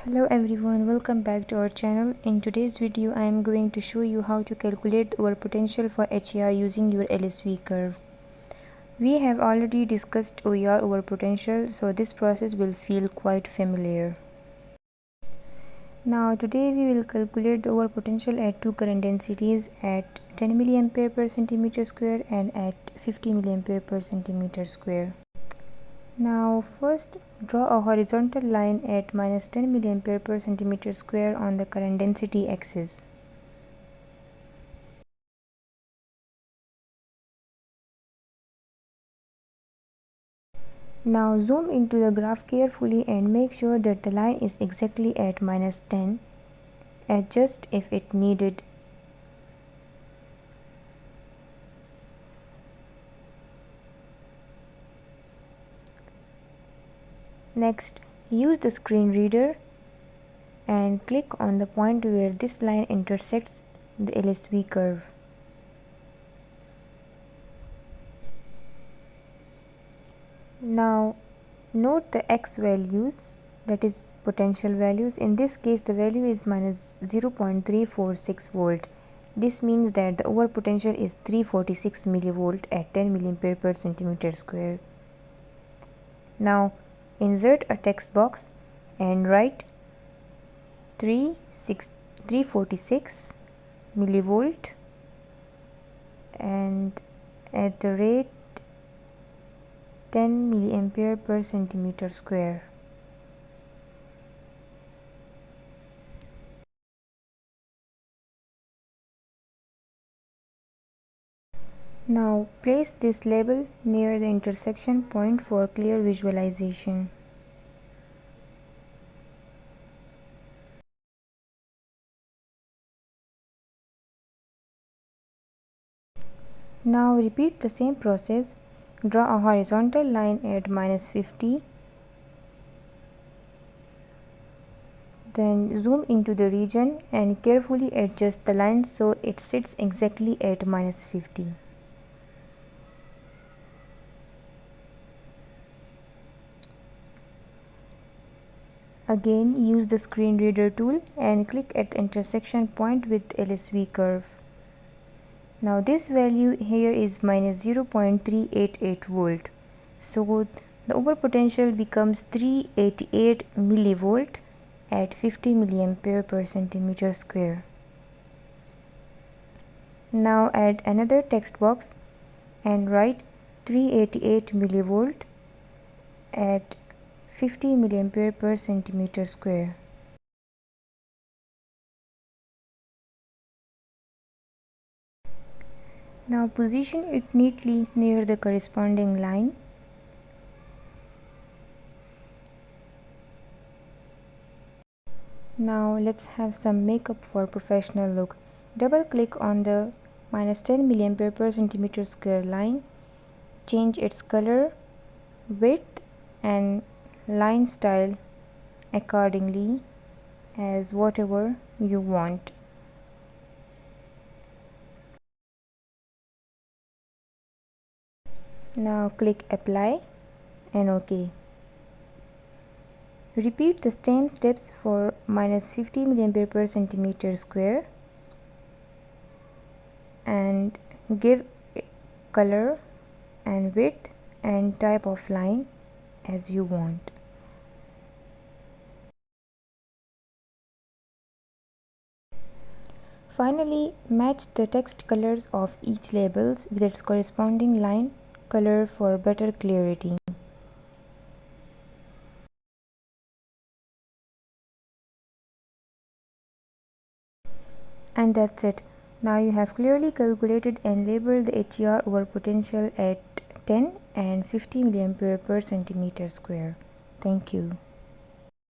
Hello everyone, welcome back to our channel. In today's video I am going to show you how to calculate the overpotential for HER using your LSV curve. We have already discussed OER overpotential, so this process will feel quite familiar. Now today we will calculate the overpotential at two current densities at 10 mA per centimeter square and at 50 mA per centimeter square. Now first draw a horizontal line at minus 10 mA per centimeter square on the current density axis. Now zoom into the graph carefully and make sure that the line is exactly at minus 10. Adjust if it needed. Next, use the screen reader and click on the point where this line intersects the LSV curve. Now note the x values, that is potential values. In this case the value is minus 0.346 volt. This means that the overpotential is 346 millivolt at 10 mA per centimeter square. Now insert a text box and write 346 millivolt and at the rate 10 mA per centimeter square. Now place this label near the intersection point for clear visualization. Now repeat the same process. Draw a horizontal line at minus 50. Then zoom into the region and carefully adjust the line so it sits exactly at minus 50. Again use the screen reader tool and click at the intersection point with LSV curve. Now this value here is minus 0.388 volt. So the overpotential becomes 388 millivolt at 50 mA per centimeter square. Now add another text box and write 388 millivolt at 50 mA per centimeter square. Now position it neatly near the corresponding line. Now let's have some makeup for professional look. Double click on the minus 10 mA per centimeter square line. Change its color, width and line style accordingly as whatever you want. Now click apply and OK. Repeat the same steps for minus 50 mA per centimeter square and give color and width and type of line as you want. Finally, match the text colors of each labels with its corresponding line color for better clarity. And that's it. Now you have clearly calculated and labeled the HER overpotential at 10 and 50 mA per centimeter square. Thank you.